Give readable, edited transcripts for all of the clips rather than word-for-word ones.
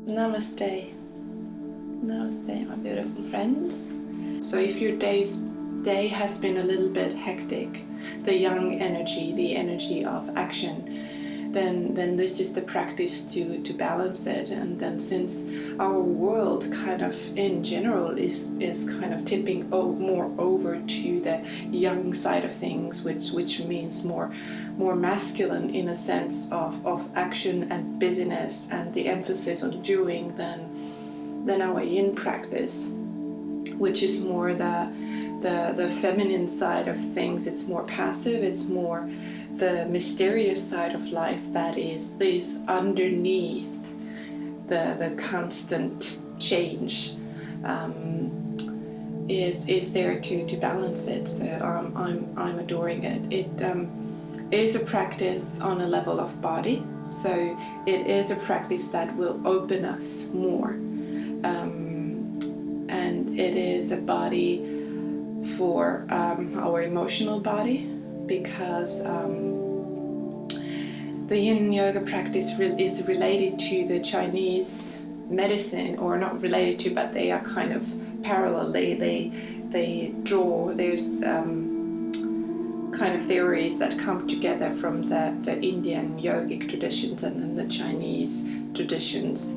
Namaste. Namaste, my beautiful friends. So if your day has been a little bit hectic, the yang energy, the energy of action, then this is the practice to balance it. And then since our world kind of in general is kind of tipping more over to the yang side of things, which means more masculine in a sense of action and busyness and the emphasis on doing than our yin practice, which is more the feminine side of things. It's more passive, it's more the mysterious side of life that is underneath the constant change, is there to balance it. So I'm adoring it. It is a practice on a level of body, so it is a practice that will open us more, and it is a body for our emotional body, because the Yin Yoga practice is related to the Chinese medicine, or not related to, but they are kind of parallel. They draw, there's kind of theories that come together from the Indian yogic traditions and then the Chinese traditions.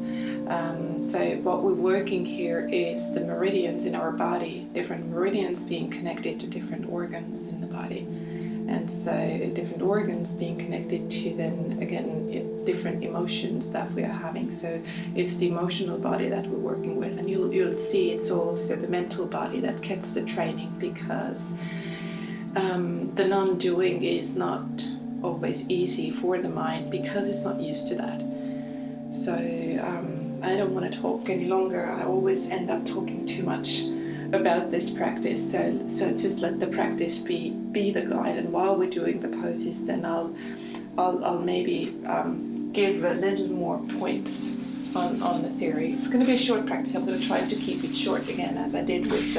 So what we're working here is the meridians in our body, different meridians being connected to different organs in the body. And so different organs being connected to then again different emotions that we are having. So it's the emotional body that we're working with, and you'll see it's also the mental body that gets the training, because the non-doing is not always easy for the mind, because it's not used to that. So I don't want to talk any longer. I always end up talking too much about this practice, so just let the practice be the guide. And while we're doing the poses, then I'll maybe give a little more points on the theory. It's going to be a short practice. I'm going to try to keep it short again, as I did with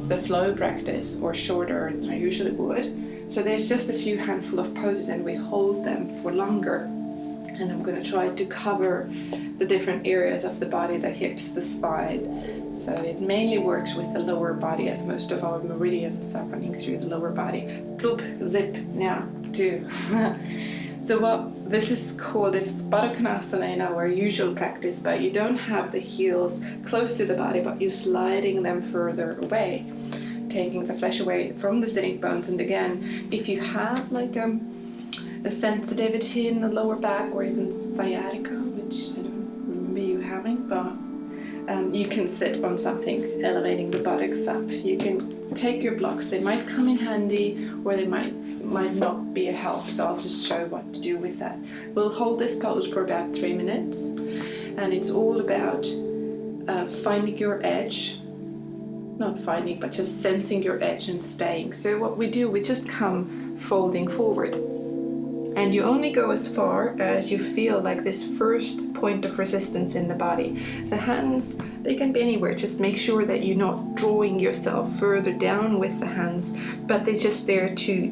the flow practice, or shorter than I usually would. So there's just a few handful of poses and we hold them for longer, and I'm going to try to cover the different areas of the body, the hips, the spine. So it mainly works with the lower body, as most of our meridians are running through the lower body. Plup, zip, now, do. So what this is called is Baddha in our usual practice, but you don't have the heels close to the body, but you're sliding them further away, taking the flesh away from the sitting bones. And again, if you have like a sensitivity in the lower back, or even sciatica, which I don't remember you having, but you can sit on something, elevating the buttocks up. You can take your blocks. They might come in handy, or they might not be a help, so I'll just show what to do with that. We'll hold this pose for about 3 minutes, and it's all about finding your edge. Not finding, but just sensing your edge and staying. So what we do, we just come folding forward. And you only go as far as you feel like this first point of resistance in the body. The hands, they can be anywhere. Just make sure that you're not drawing yourself further down with the hands, but they're just there to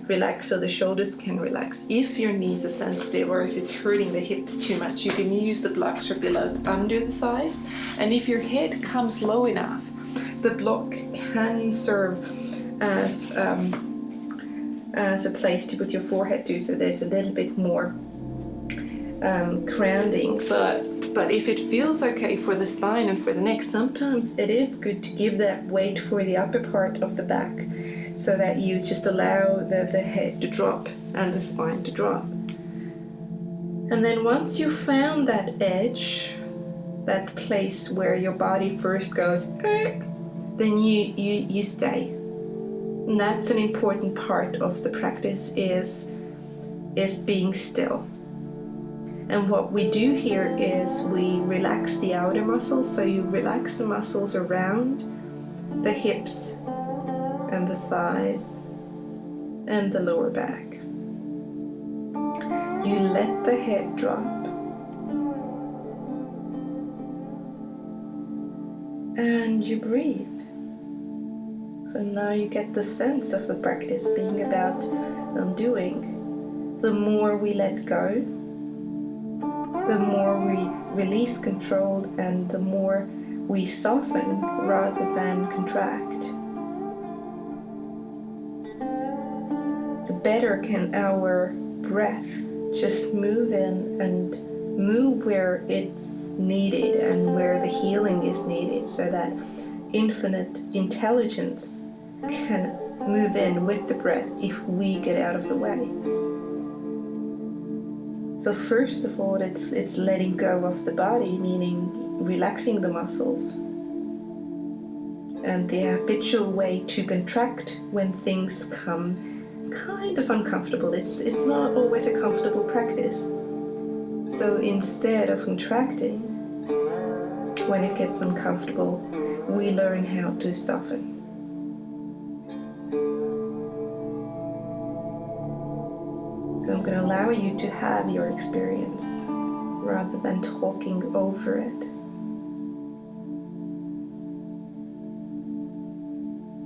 relax, so the shoulders can relax. If your knees are sensitive, or if it's hurting the hips too much, you can use the blocks or pillows under the thighs. And if your head comes low enough, the block can serve as a place to put your forehead to, so there's a little bit more grounding. But if it feels okay for the spine and for the neck, sometimes it is good to give that weight for the upper part of the back, so that you just allow the head to drop and the spine to drop. And then once you found that edge, that place where your body first goes, then you stay. And that's an important part of the practice, is being still. And what we do here is we relax the outer muscles, so you relax the muscles around the hips and the thighs and the lower back. You let the head drop. And you breathe. So now you get the sense of the practice being about undoing. The more we let go, the more we release control and the more we soften rather than contract, the better can our breath just move in and move where it's needed and where the healing is needed, so that infinite intelligence can move in with the breath if we get out of the way. So first of all, it's letting go of the body, meaning relaxing the muscles. And the habitual way to contract when things come kind of uncomfortable. It's not always a comfortable practice. So instead of contracting, when it gets uncomfortable, we learn how to soften. So I'm going to allow you to have your experience rather than talking over it.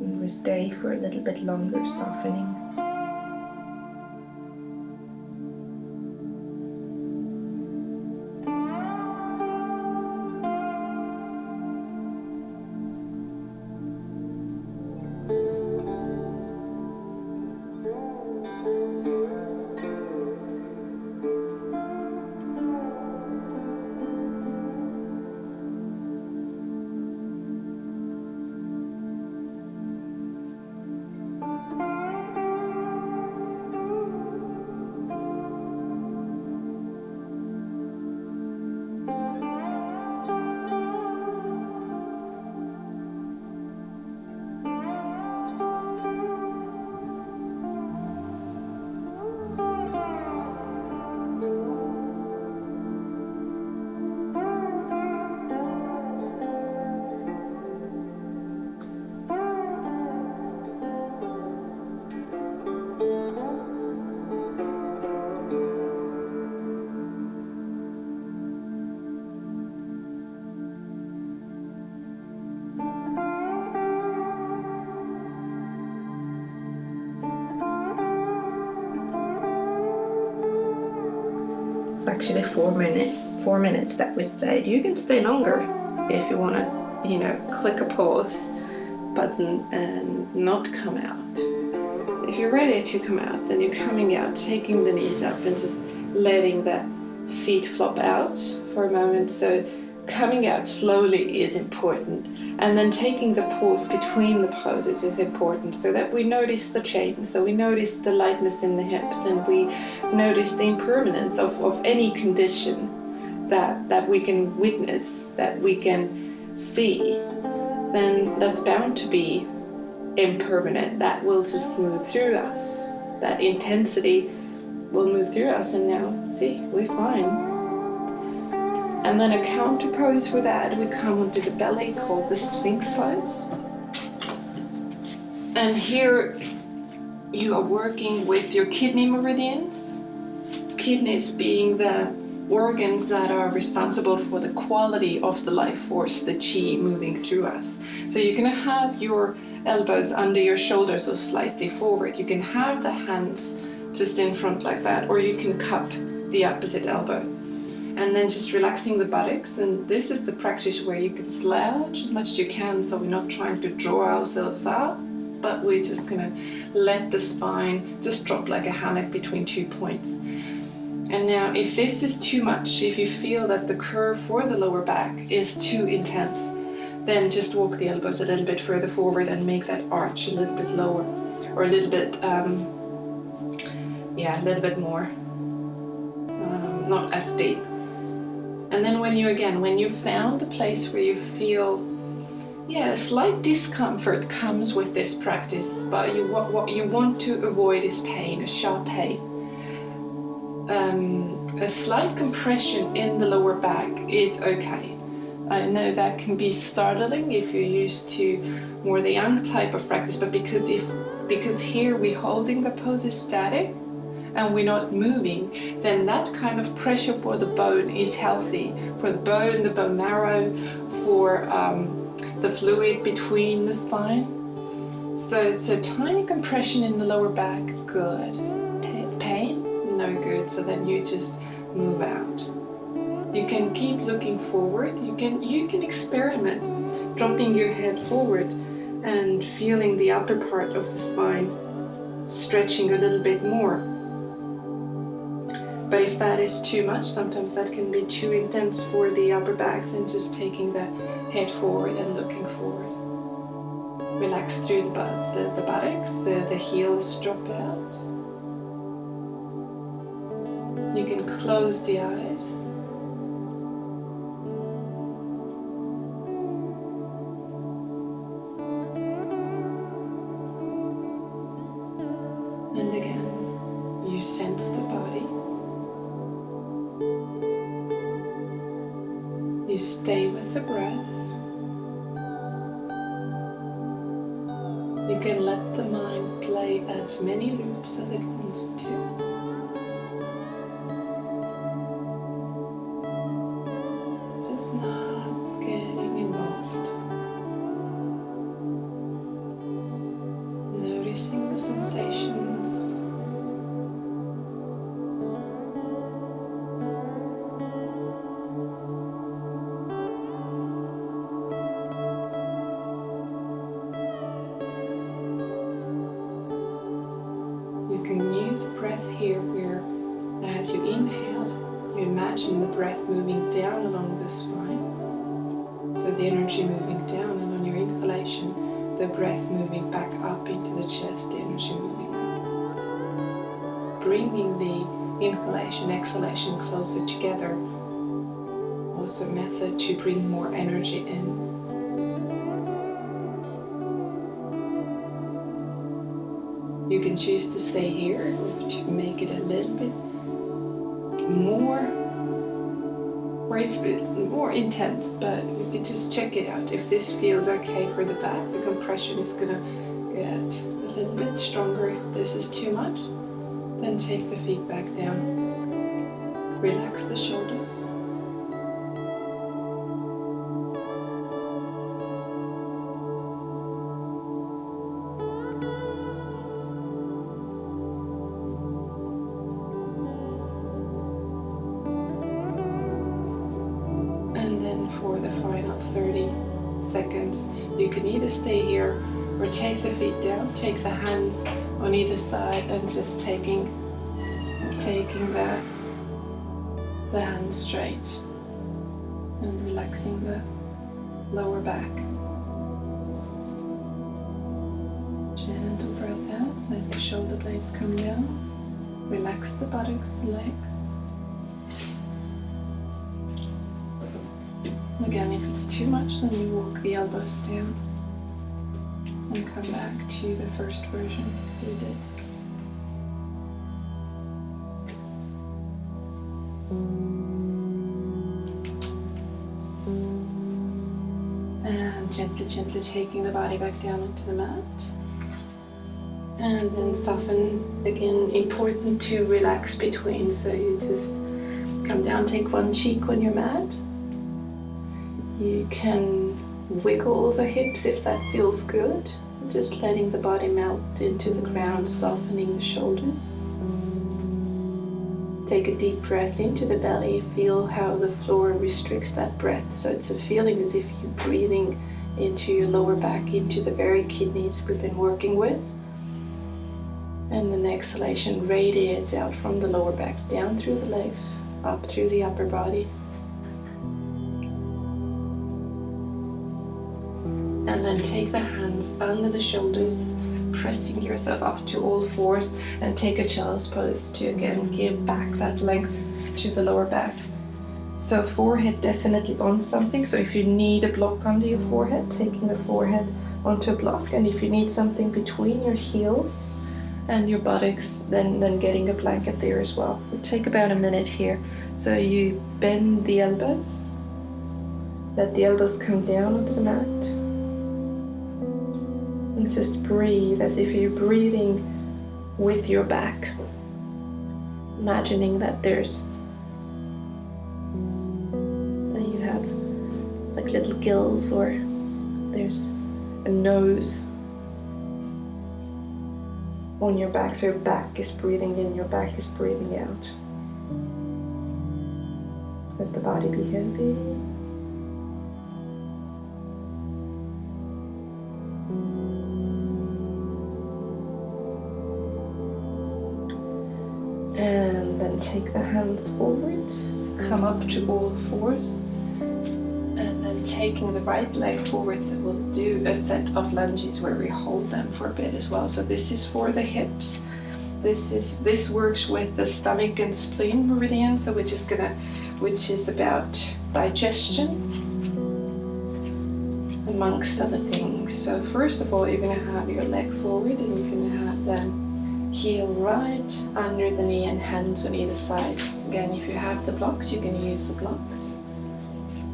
And we stay for a little bit longer, softening. It's actually 4 minutes that we stayed. You can stay longer if you want to, click a pause button and not come out. If you're ready to come out, then you're coming out, taking the knees up and just letting the feet flop out for a moment. So coming out slowly is important. And then taking the pause between the poses is important, so that we notice the change, so we notice the lightness in the hips, and we notice the impermanence of any condition that we can witness, that we can see. Then that's bound to be impermanent. That will just move through us. That intensity will move through us, and now, see, we're fine. And then a counter pose for that, we come onto the belly, called the Sphinx pose. And here you are working with your kidney meridians. Kidneys being the organs that are responsible for the quality of the life force, the chi moving through us. So you're going to have your elbows under your shoulders or slightly forward. You can have the hands just in front like that, or you can cup the opposite elbow. And then just relaxing the buttocks, and this is the practice where you can slouch as much as you can, so we're not trying to draw ourselves out, but we're just gonna let the spine just drop like a hammock between 2 points. And now if this is too much, if you feel that the curve for the lower back is too intense, then just walk the elbows a little bit further forward and make that arch a little bit lower, or a little bit, a little bit more, not as deep. And then when you found the place where you feel, a slight discomfort comes with this practice, but what you want to avoid is pain, a sharp pain. A slight compression in the lower back is okay. I know that can be startling if you're used to more the yang type of practice, but because here we're holding the pose static, and we're not moving, then that kind of pressure for the bone is healthy, for the bone marrow, for the fluid between the spine. So tiny compression in the lower back, good. Pain, no good, so then you just move out. You can keep looking forward. You can experiment dropping your head forward and feeling the upper part of the spine stretching a little bit more. But if that is too much, sometimes that can be too intense for the upper back, then just taking the head forward and looking forward. Relax through the buttocks, the heels drop out. You can close the eyes. And again, you sense the body. You stay with the breath. You can let the mind play as many loops as it wants to. Just not getting involved. Noticing the sensations. You can use breath here where as you inhale, you imagine the breath moving down along the spine. So the energy moving down, and on your inhalation, the breath moving back up into the chest, the energy moving up. Bringing the inhalation, exhalation closer together. Also a method to bring more energy in. You can choose to stay here or to make it a little bit more, or if it's more intense, but you can just check it out. If this feels okay for the back, the compression is gonna get a little bit stronger. If this is too much, then take the feet back down. Relax the shoulders. For the final 30 seconds, you can either stay here or take the feet down, take the hands on either side and just taking the hands straight and relaxing the lower back. Gentle breath out, let the shoulder blades come down, relax the buttocks, legs. Again, if it's too much, then you walk the elbows down and come back to the first version you did. And gently taking the body back down onto the mat. And then soften. Again, important to relax between, so you just come down, take one cheek on your mat. You can wiggle the hips if that feels good, just letting the body melt into the ground, softening the shoulders. Take a deep breath into the belly, feel how the floor restricts that breath, so it's a feeling as if you're breathing into your lower back, into the very kidneys we've been working with. And then the exhalation radiates out from the lower back, down through the legs, up through the upper body. And then take the hands under the shoulders, pressing yourself up to all fours, and take a child's pose to again give back that length to the lower back. So forehead definitely on something, so if you need a block under your forehead, taking the forehead onto a block, and if you need something between your heels and your buttocks, then getting a blanket there as well. We'll take about a minute here. So you bend the elbows, let the elbows come down onto the mat. And just breathe as if you're breathing with your back. Imagining that you have like little gills, or there's a nose on your back, so your back is breathing in, your back is breathing out. Let the body be heavy. And then take the hands forward, come up to all fours, and then taking the right leg forward, so we'll do a set of lunges where we hold them for a bit as well. So this is for the hips. This works with the stomach and spleen meridian, so which is about digestion, amongst other things. So first of all, you're going to have your leg forward, and you're going to have them heel right under the knee and hands on either side. Again, if you have the blocks, you can use the blocks.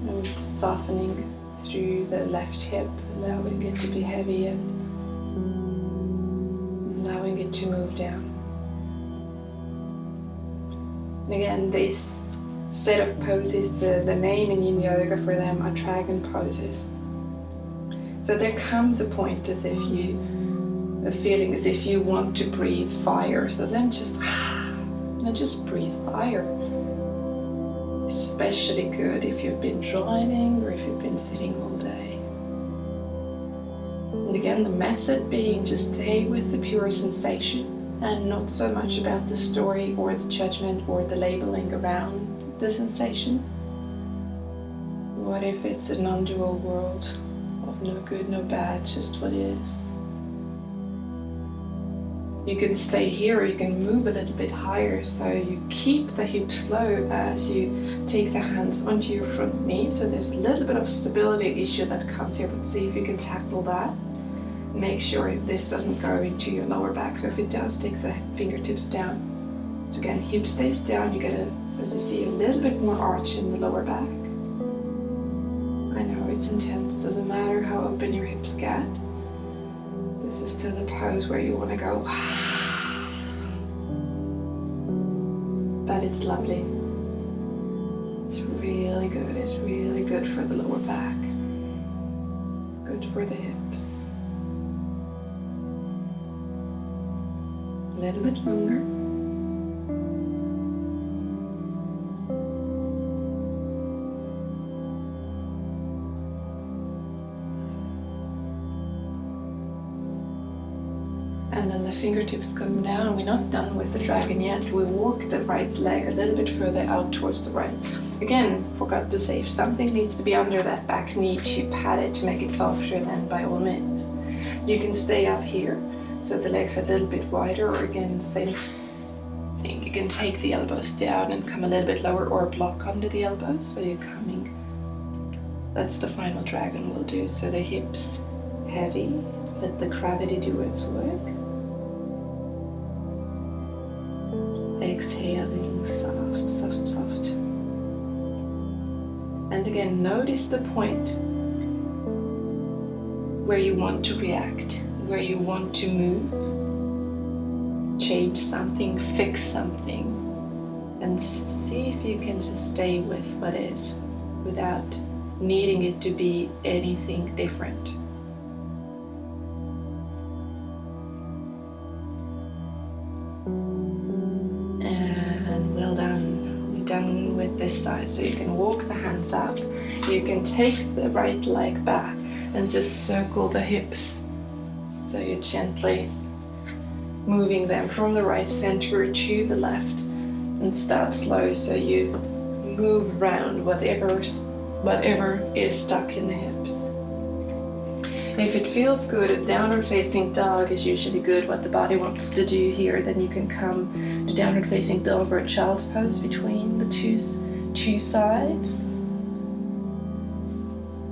And softening through the left hip, allowing it to be heavy and allowing it to move down. And again, this set of poses, the name in Yin Yoga for them are dragon poses. So there comes a point as if a feeling as if you want to breathe fire. So then just breathe fire. Especially good if you've been driving or if you've been sitting all day. And again, the method being just stay with the pure sensation and not so much about the story or the judgment or the labeling around the sensation. What if it's a non-dual world of no good, no bad, just what is? You can stay here, or you can move a little bit higher, so you keep the hips low as you take the hands onto your front knee. So there's a little bit of stability issue that comes here, but see if you can tackle that. Make sure this doesn't go into your lower back. So if it does, take the fingertips down. So again, hip stays down. You get as you see, a little bit more arch in the lower back. I know it's intense. Doesn't matter how open your hips get. This is still a pose where you want to go, but it's lovely. It's really good. It's really good for the lower back. Good for the hips. A little bit longer. And then the fingertips come down. We're not done with the dragon yet. We walk the right leg a little bit further out towards the right. Again, forgot to say, if something needs to be under that back knee to pat it, to make it softer, then by all means. You can stay up here, so the legs are a little bit wider, or again, same thing. You can take the elbows down and come a little bit lower, or block under the elbows, so you're coming. That's the final dragon we'll do. So the hips heavy, let the gravity do its work. Exhaling, soft, soft, soft. And again, notice the point where you want to react, where you want to move, change something, fix something, and see if you can just stay with what is without needing it to be anything different. Done with this side, so you can walk the hands up, you can take the right leg back and just circle the hips, so you're gently moving them from the right center to the left, and start slow, so you move around whatever is stuck in the hips. If it feels good, a downward facing dog is usually good, what the body wants to do here. Then you can come to downward facing dog or child pose between the two sides.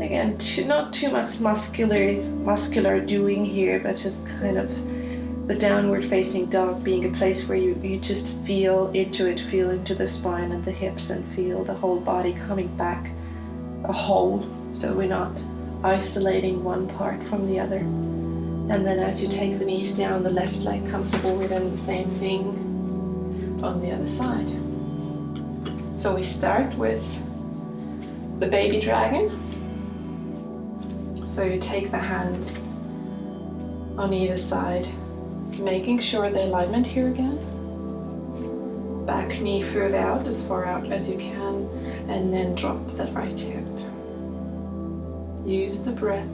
Again, not too much muscular doing here, but just kind of the downward facing dog being a place where you just feel into it, feel into the spine and the hips, and feel the whole body coming back a whole, so we're not isolating one part from the other. And then as you take the knees down, the left leg comes forward, and the same thing on the other side. So we start with the baby dragon. So you take the hands on either side, making sure the alignment here again. Back knee further out, as far out as you can, and then drop that right hip. Use the breath.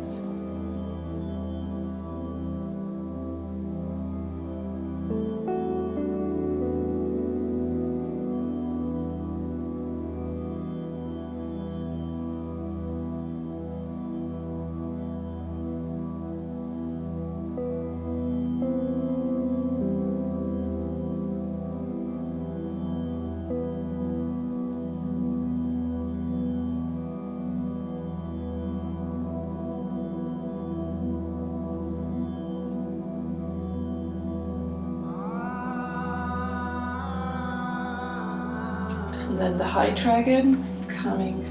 And then the high dragon coming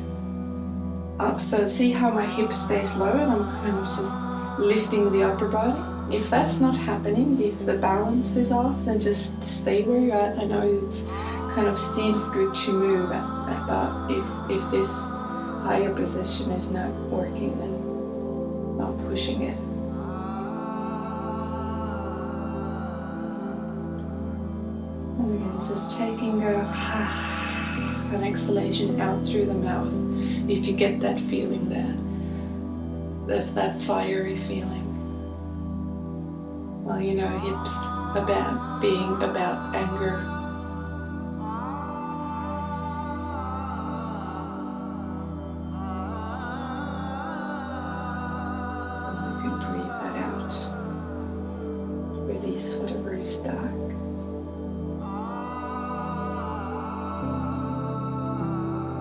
up. So see how my hip stays low and I'm kind of just lifting the upper body. If that's not happening, if the balance is off, then just stay where you're at. I know it kind of seems good to move, but if this higher position is not working, then not pushing it. And again, just taking an exhalation out through the mouth. If you get that feeling, that fiery feeling. Well, you know, hips about being about anger. And you can breathe that out. Release whatever is stuck.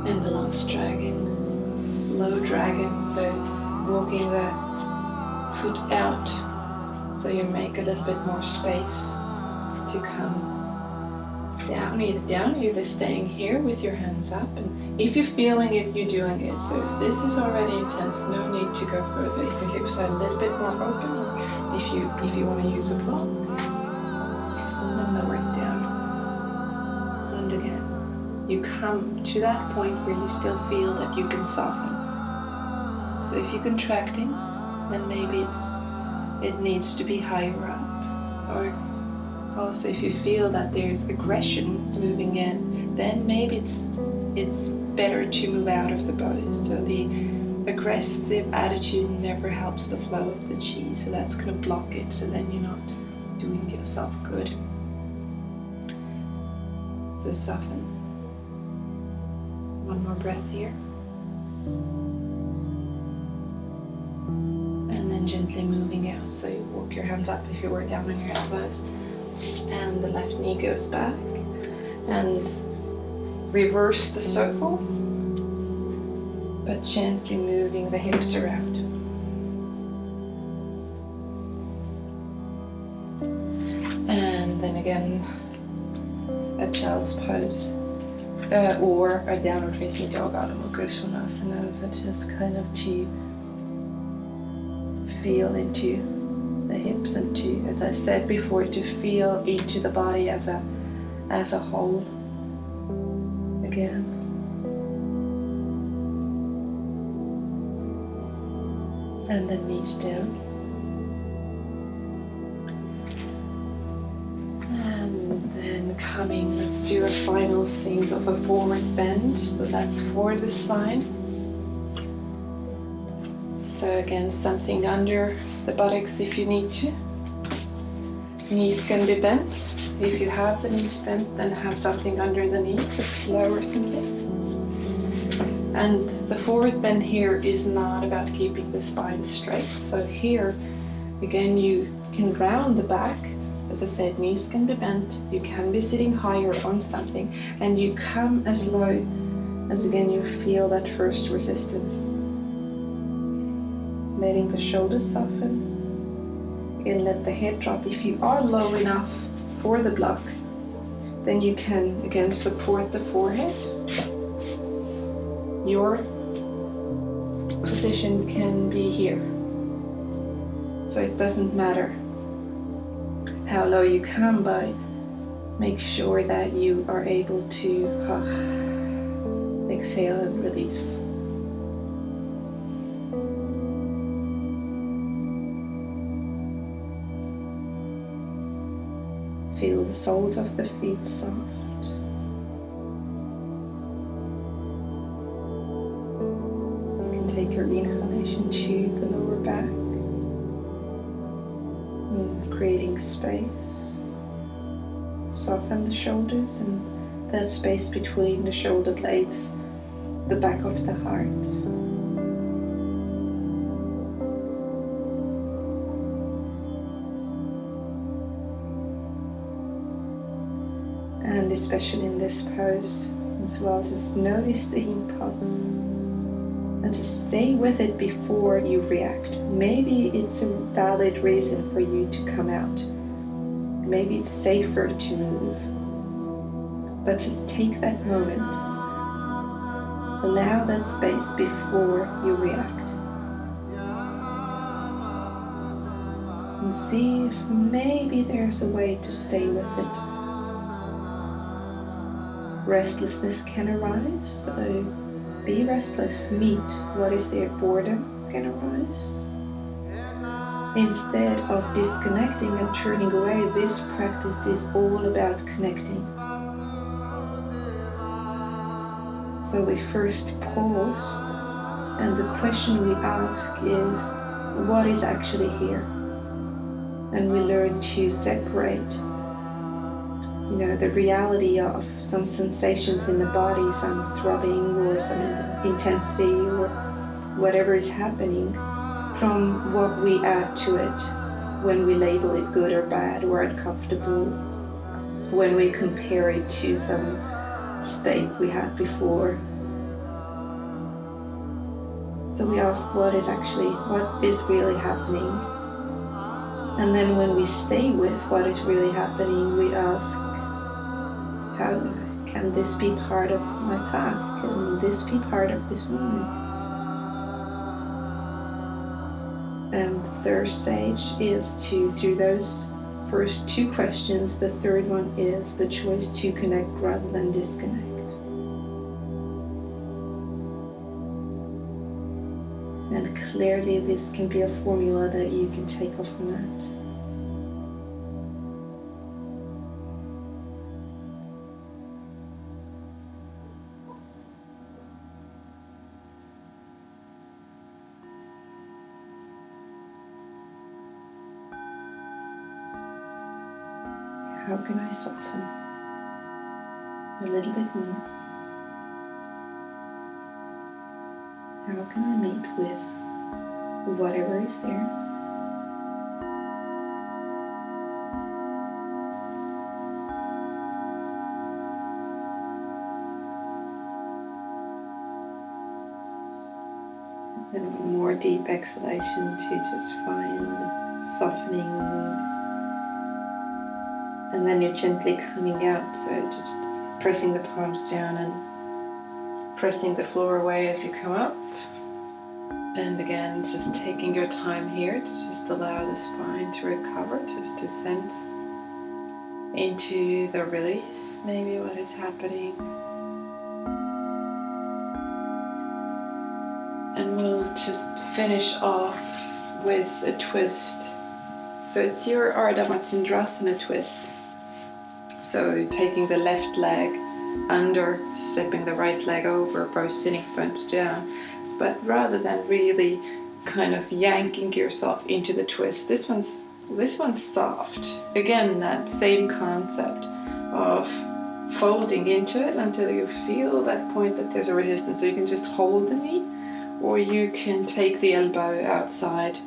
And the last dragon, low dragon, so walking the foot out so you make a little bit more space to come down, either staying here with your hands up, and if you're feeling it, you're doing it. So if this is already intense, no need to go further. If your hips are a little bit more open, or if you want to use a block, then lower it down. And again, you come to that point where you still feel that you can soften. So if you're contracting, then maybe it needs to be higher up. Or also if you feel that there's aggression moving in, then maybe it's better to move out of the pose. So the aggressive attitude never helps the flow of the chi, so that's going to block it, so then you're not doing yourself good. So soften. One more breath here. And then gently moving out. So you walk your hands up if you were down on your elbows. And the left knee goes back. And reverse the circle, but gently moving the hips around. And then again, a child's pose. Or a downward facing dog, Adho Mukha Svanasana, so just kind of to feel into the hips and to, as I said before, to feel into the body as a whole again. And then knees down. Coming, let's do a final thing of a forward bend, so that's for the spine. So again, something under the buttocks if you need to. Knees can be bent. If you have the knees bent, then have something under the knees, a pillow or something. And the forward bend here is not about keeping the spine straight. So here, again, you can round the back. As I said, knees can be bent, you can be sitting higher on something, and you come as low as again you feel that first resistance. Letting the shoulders soften, and let the head drop. If you are low enough for the block, then you can again support the forehead. Your position can be here, so it doesn't matter how low you come, but make sure that you are able to exhale and release. Feel the soles of the feet soft. creating space. Soften the shoulders and that space between the shoulder blades, the back of the heart. And especially in this pose as well, just notice the impulse and to stay with it before you react. Maybe it's a valid reason for you to come out. Maybe it's safer to move. But just take that moment. Allow that space before you react. And see if maybe there's a way to stay with it. Restlessness can arise, so be restless, meet what is there. Boredom can arise. Instead of disconnecting and turning away, this practice is all about connecting. So we first pause, and the question we ask is, what is actually here? And we learn to separate the reality of some sensations in the body, some throbbing or some intensity or whatever is happening, from what we add to it when we label it good or bad or uncomfortable, when we compare it to some state we had before. So we ask what is really happening. And then when we stay with what is really happening, we ask, how can this be part of my path? Can this be part of this moment? And the third stage is through those first two questions, the third one is the choice to connect rather than disconnect. And clearly this can be a formula that you can take off the mat. How can I soften a little bit more? How can I meet with whatever is there? And a more deep exhalation to just find softening. And then you're gently coming out, so just pressing the palms down and pressing the floor away as you come up. And again, just taking your time here to just allow the spine to recover, just to sense into the release, maybe what is happening. And we'll just finish off with a twist. So it's your Ardha Matsyendrasana twist. So taking the left leg under, stepping the right leg over, both sitting bones down. But rather than really kind of yanking yourself into the twist, this one's soft. Again, that same concept of folding into it until you feel that point that there's a resistance. So you can just hold the knee, or you can take the elbow outside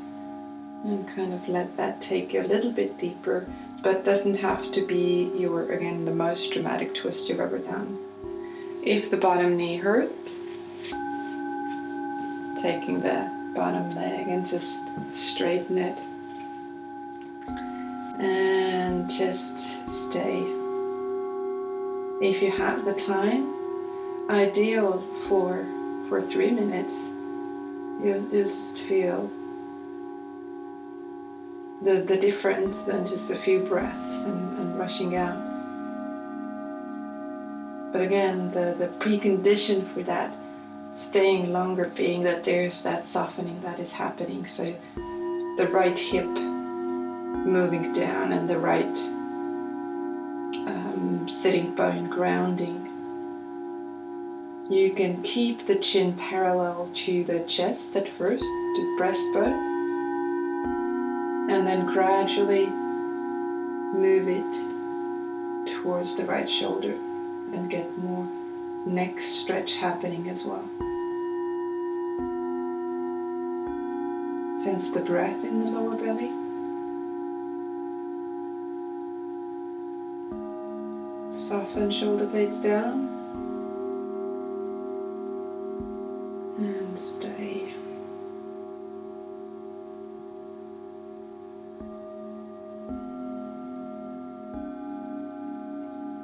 and kind of let that take you a little bit deeper, but doesn't have to be the most dramatic twist you've ever done. If the bottom knee hurts, taking the bottom leg and just straighten it and just stay. If you have the time, ideal for 3 minutes, you'll just feel the difference than just a few breaths and rushing out. But again, the precondition for that staying longer being that there's that softening that is happening. So the right hip moving down and the right sitting bone grounding. You can keep the chin parallel to the chest at first, the breastbone, and then gradually move it towards the right shoulder and get more neck stretch happening as well. Sense the breath in the lower belly. Soften shoulder blades down and stay.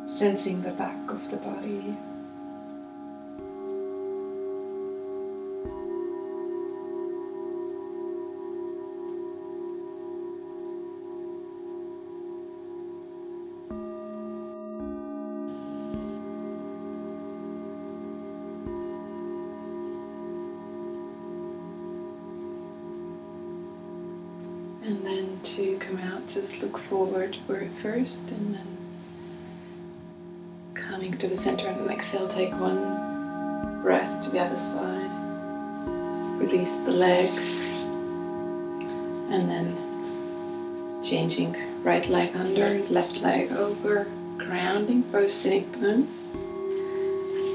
Sensing the back of the body. And then to come out, just look forward first and then coming to the center, and then exhale, take one breath to the other side. Release the legs and then changing right leg under, left leg over, grounding both sitting bones.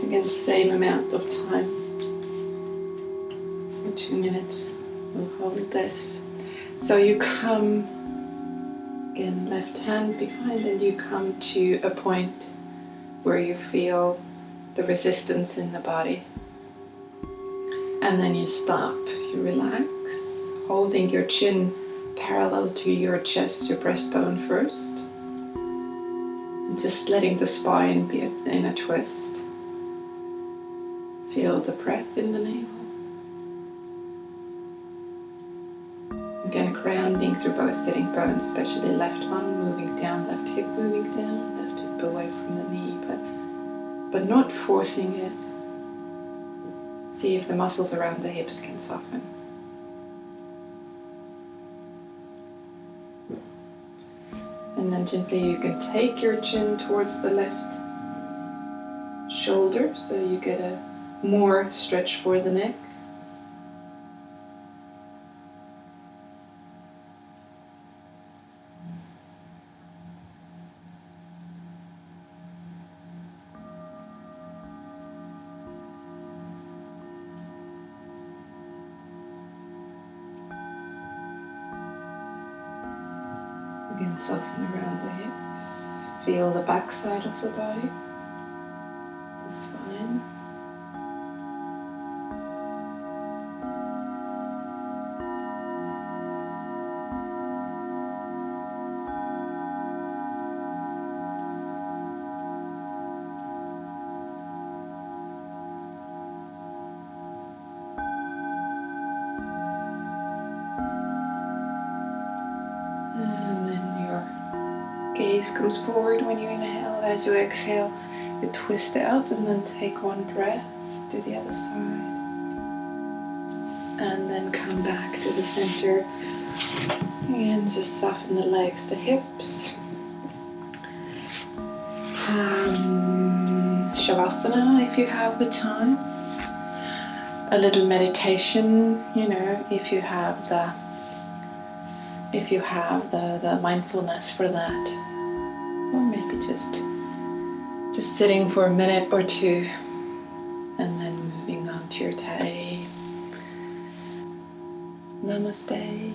Again, same amount of time. So 2 minutes, we'll hold this. So you come, again, left hand behind, and you come to a point where you feel the resistance in the body. And then you stop, you relax, holding your chin parallel to your chest, your breastbone first. And just letting the spine be in a twist. Feel the breath in the navel. Again, grounding through both sitting bones, especially left one, moving down, left hip moving down, left hip away from the knee, but not forcing it. See if the muscles around the hips can soften. And then gently you can take your chin towards the left shoulder, so you get a more stretch for the neck. Again, soften around the hips. Feel the back side of the body, the spine. Gaze comes forward when you inhale. As you exhale, you twist out and then take one breath to the other side. And then come back to the center. Again, just soften the legs, the hips. Shavasana if you have the time. A little meditation, if you have the mindfulness for that. Or maybe just sitting for a minute or two and then moving on to your tidy. Namaste.